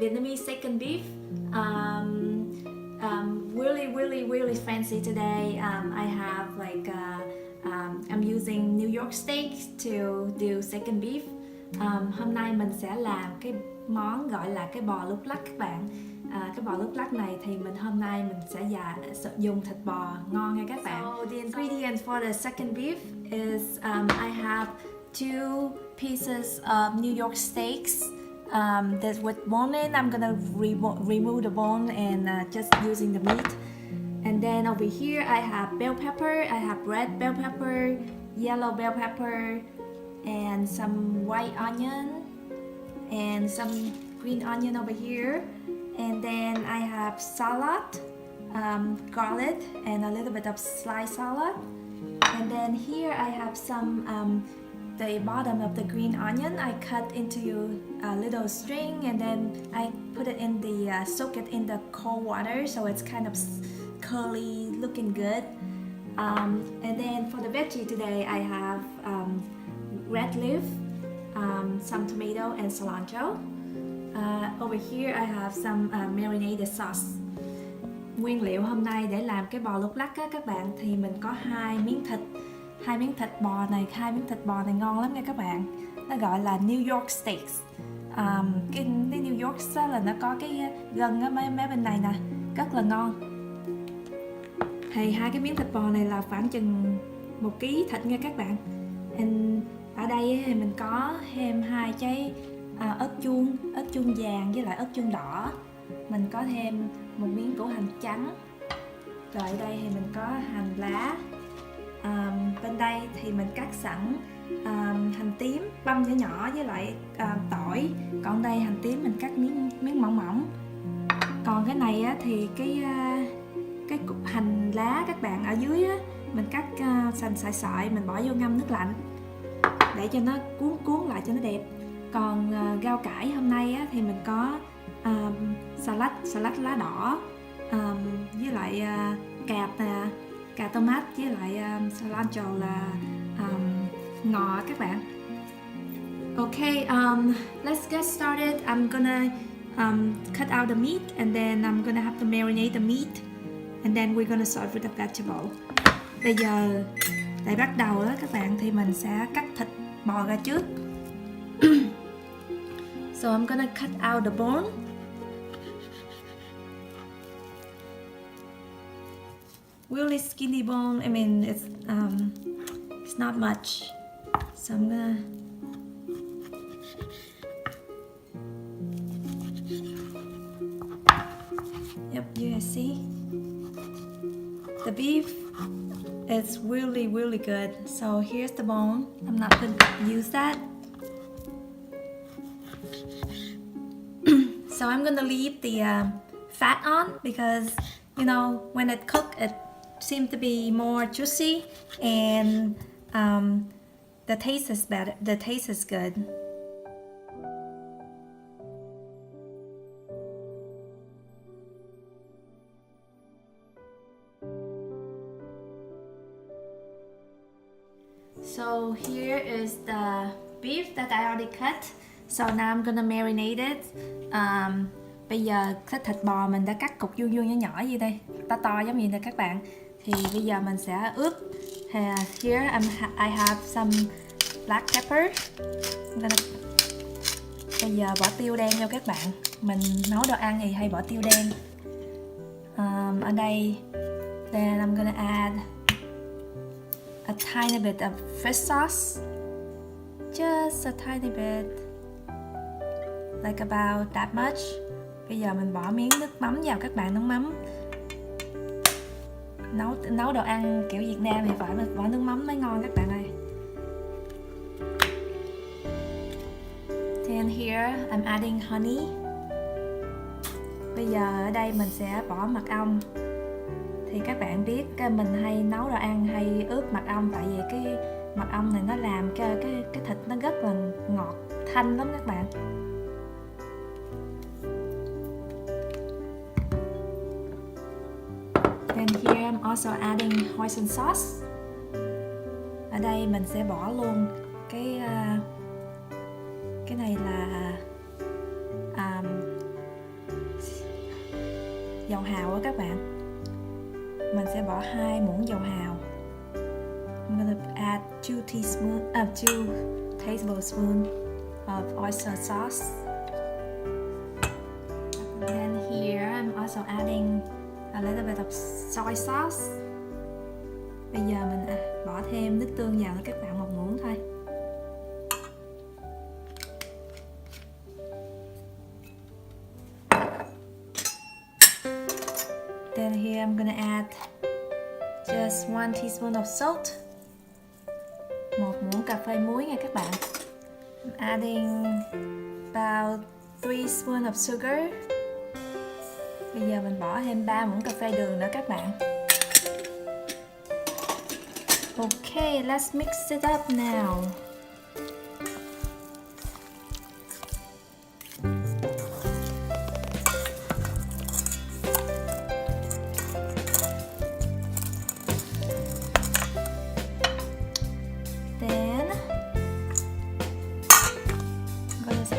Vietnamese second beef. Really fancy today. I have like I'm using New York steak to do second beef. Hôm nay mình sẽ làm cái món gọi là cái bò lúc lắc các bạn. Cái bò lúc lắc này thì hôm nay mình sẽ dùng thịt bò ngon nha các bạn. So the ingredients for the second beef is I have 2 pieces of New York steaks. That's with bone in. I'm gonna remove the bone and just using the meat. And then over here I have bell pepper. I have red bell pepper, yellow bell pepper, and some white onion and some green onion over here. And then I have salad, garlic, and a little bit of sliced salad. And then here I have some the bottom of the green onion. I cut into a little string, and then I put it in the soak it in the cold water, so it's kind of curly, looking good. And then for the veggie today, I have red leaf, some tomato and cilantro. Over here I have some marinated sauce. Nguyên liệu hôm nay để làm cái bò lúc lắc á các bạn, thì mình có hai miếng thịt bò này ngon lắm nha các bạn. Nó gọi là New York steaks. Cái New York á là nó có cái gân á mấy bên này nè, rất là ngon. Thì hai cái miếng thịt bò này là khoảng chừng 1 kg thịt nha các bạn. And ở đây thì mình có thêm 2 trái ớt chuông vàng với lại ớt chuông đỏ. Mình có thêm 1 miếng củ hành trắng. Rồi ở đây thì mình có hành lá. Bên đây thì mình cắt sẵn hành tím băm nhỏ nhỏ với lại tỏi. Còn đây hành tím mình cắt miếng mỏng. Còn cái này á, thì cái hành lá các bạn ở dưới á, mình cắt sợi mình bỏ vô ngâm nước lạnh để cho nó cuốn lại cho nó đẹp. Còn rau cải hôm nay á, thì mình có salad lá đỏ với lại cà tomat với lại cilantro là ngò các bạn. Okay, let's get started. I'm gonna cut out the meat, and then I'm gonna have to marinate the meat, and then we're gonna start with the vegetable. Bây giờ để bắt đầu đó các bạn, thì mình sẽ cắt thịt bò ra trước. So I'm gonna cut out the bone. Really skinny bone. I mean, it's not much. So I'm gonna Yep, you can see the beef is really good. So here's the bone. I'm not going to use that. So I'm gonna leave the fat on because, you know, when it cooked, it seemed to be more juicy, and the taste is better. The taste is good. So here is the beef that I already cut. So now I'm gonna marinate it. Bây giờ cái thịt bò mình đã cắt cục vuông nhỏ như đây, to giống như này các bạn. Thì bây giờ mình sẽ ướp. Here I have some black pepper. Bây giờ bỏ tiêu đen vô các bạn. Mình nấu đồ ăn thì hay bỏ tiêu đen. Ở đây, then I'm gonna add a tiny bit of fish sauce, just a tiny bit, like about that much. Bây giờ mình bỏ miếng nước mắm vào các bạn, nước mắm. Nấu đồ ăn kiểu Việt Nam thì phải bỏ nước mắm mới ngon các bạn ơi. Then here I'm adding honey. Bây giờ ở đây mình sẽ bỏ mật ong. Thì các bạn biết mình hay nấu đồ ăn hay ướp mật ong, tại vì cái mật ong này nó làm cái thịt nó rất là ngọt, thanh lắm các bạn. And here I'm also adding hoisin sauce. Ở đây mình sẽ bỏ luôn cái này là dầu hào á các bạn. Mình sẽ bỏ 2 muỗng dầu hào. I'm gonna add 2 tablespoons of oyster sauce. Then here I'm also adding a little bit of soy sauce. Bây giờ mình bỏ thêm nước tương vào cho các bạn 1 muỗng thôi. Then here I'm gonna add just 1 teaspoon of salt. 1 muỗng cà phê muối nha các bạn. I'm adding about 3 spoons of sugar. Bây giờ mình bỏ thêm 3 muỗng cà phê đường nữa các bạn. Okay, let's mix it up now.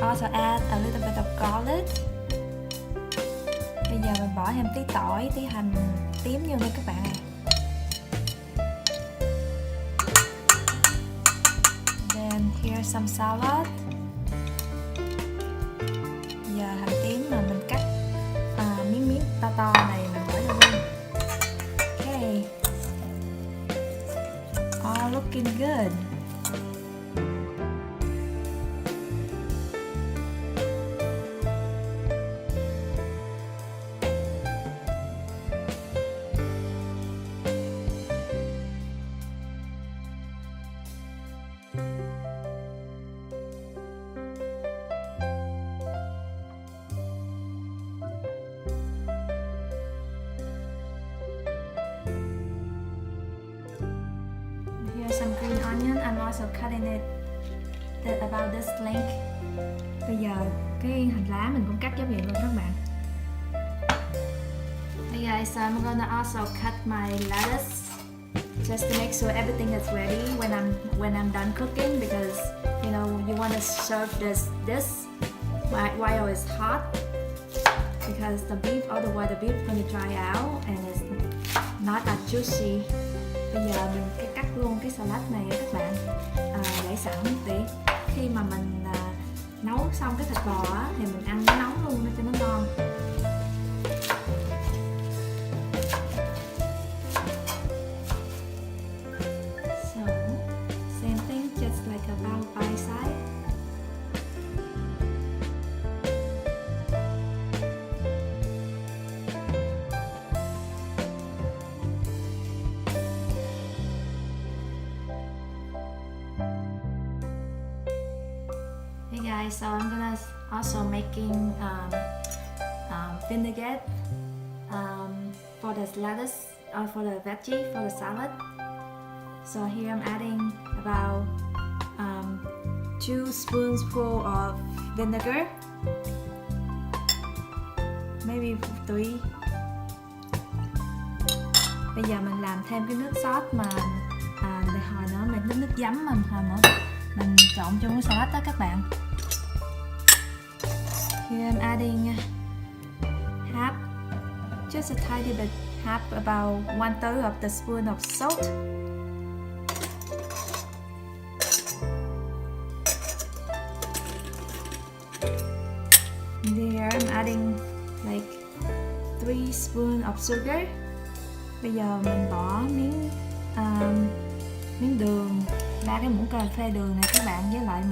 Also add a little bit of garlic. Bây giờ mình bỏ thêm tí tỏi, tí hành tím vô nha các bạn ạ. Then here's some salad. Giờ hành tím mà mình cắt miếng to to này mình bỏ vô luôn. Okay. All looking good. Some green onion. I'm also cutting it about this length. Bây giờ cái hành lá mình cũng cắt giống vậy luôn các bạn. Hey guys, so I'm gonna also cut my lettuce just to make sure everything is ready when I'm done cooking, because you know you want to serve this while it's hot, because the beef, otherwise the beef gonna dry out and it's not as juicy. Bây giờ mình cắt luôn cái salad này các bạn, để sẵn để khi mà mình nấu xong cái thịt bò á, thì mình ăn nó nóng luôn để cho nó ngon. So same thing, just like about by side. Hey guys, so I'm gonna also making vinaigrette for the lettuce or for the veggie for the salad. So here I'm adding about 2 spoonfuls of vinegar, maybe 3. Bây giờ mình làm thêm cái nước sốt mà hồi nữa mình nước giấm mà hồi nữa mình trộn trong cái salad đó các bạn. Here I'm adding half, just a tiny bit, half about 1/3 of the spoon of salt. There I'm adding like 3 spoons of sugar. Bây giờ mình bỏ miếng đường, 3 cái muỗng cà phê đường này các bạn, với lại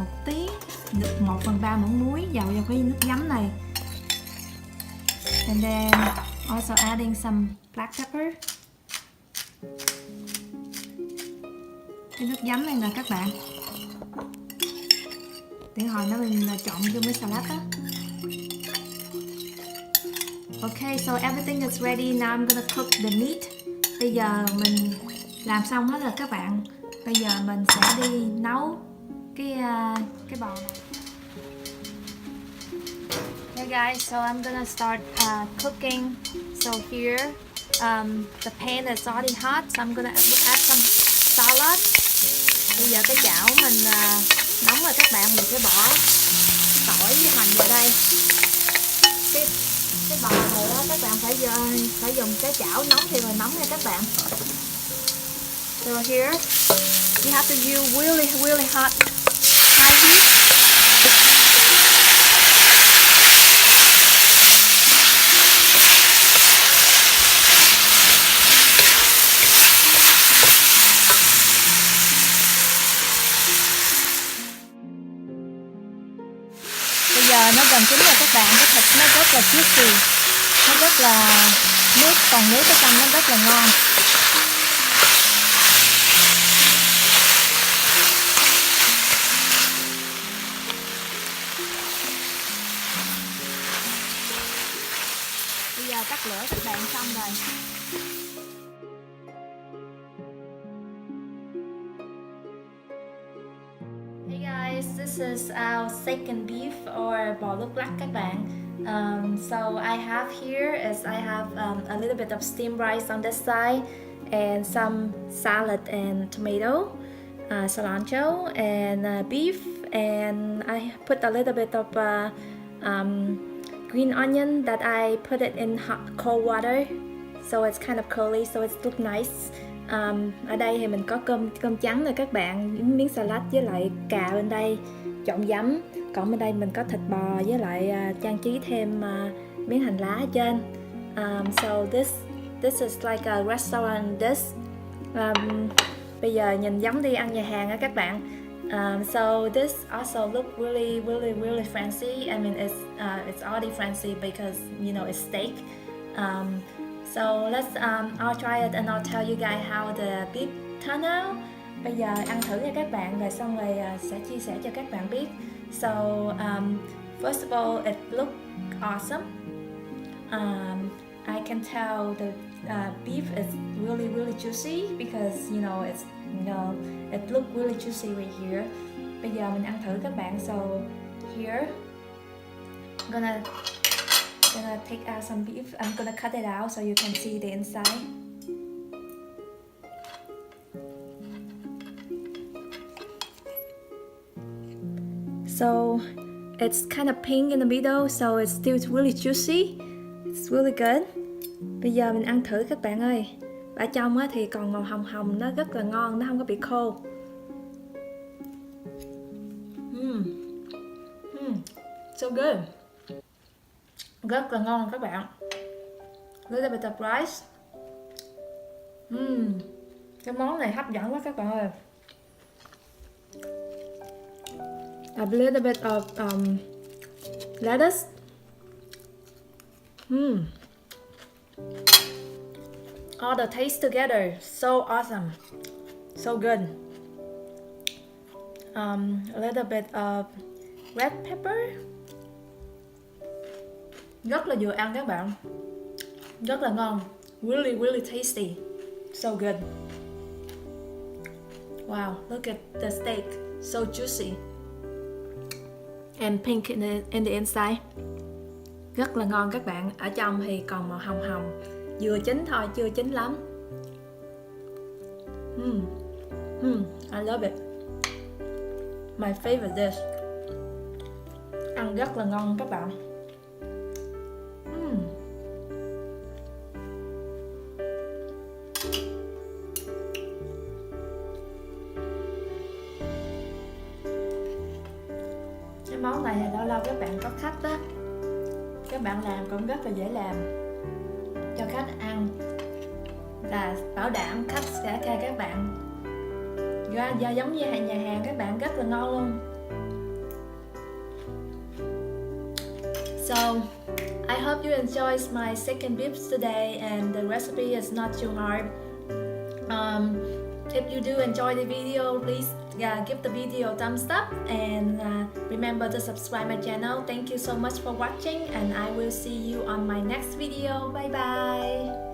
1/3 muỗng muối vào cái nước giấm này. And then also adding some black pepper. Cái nước giấm này nè các bạn, để hồi nó mình trộn vô với salad á. Okay, so everything is ready. Now I'm gonna cook the meat. Bây giờ mình làm xong hết rồi các bạn. Bây giờ mình sẽ đi nấu cái bò này. Hey guys, so I'm gonna start cooking. So here, the pan is already hot, so I'm gonna add some salad. Bây giờ cái chảo mình nóng rồi các bạn, mình sẽ bỏ tỏi với hành vào đây. Cái cái bò này á, các bạn phải dùng cái chảo nóng thì mà nóng nha các bạn. So here you have to use really hot high heat. Bây giờ nó gần chín rồi các bạn, cái thịt nó rất là juicy, nó rất là nước, còn nước ở trong nó rất là ngon. Bây giờ tắt lửa các bạn, xong rồi. Hey guys, this is our second beef or bò lúc lắc các bạn. So I have here is I have a little bit of steamed rice on this side and some salad and tomato, cilantro and beef, and I put a little bit of green onion that I put it in hot cold water so it's kind of curly so it looks nice. Ở đây thì mình có cơm trắng nè các bạn, miếng salad với lại cà bên đây trộn giấm, còn bên đây mình có thịt bò với lại trang trí thêm miếng hành lá ở trên. So this is like a restaurant dish. Bây giờ nhìn giống đi ăn nhà hàng á các bạn. So this also look really fancy. I mean it's already fancy because you know it's steak. So let's I'll try it and I'll tell you guys how the beef turn out. Bây giờ ăn thử nha các bạn, rồi xong rồi sẽ chia sẻ cho các bạn biết. So first of all, it look awesome. I can tell the beef is really juicy because you know it look really juicy right here. Bây giờ mình ăn thử các bạn. So here I'm gonna take out some beef. I'm gonna cut it out so you can see the inside. So it's kind of pink in the middle, so it's still really juicy. It's really good. Bây giờ mình ăn thử các bạn ơi. Ở trong á thì còn màu hồng, nó rất là ngon, nó không có bị khô. So good. Rất là ngon các bạn. Little bit of rice. Cái món này hấp dẫn quá các bạn ơi. A little bit of lettuce. All the taste together, so awesome, so good. A little bit of red pepper. Rất là vừa ăn các bạn, rất là ngon, really tasty, so good. Wow, look at the steak, so juicy and pink in the inside. Rất là ngon các bạn. Ở trong thì còn màu hồng, vừa chín thôi, chưa chín lắm. I love it. My favorite dish. Ăn rất là ngon các bạn. Cái món này thì lâu lâu các bạn có khách á, các bạn làm cũng rất là dễ làm cho khách ăn, là bảo đảm khách sẽ khen các bạn do giống như nhà hàng các bạn, rất là ngon luôn. So I hope you enjoyed my second beef today and the recipe is not too hard. If you do enjoy the video, please give the video a thumbs up and remember to subscribe my channel. Thank you so much for watching and I will see you on my next video. Bye bye.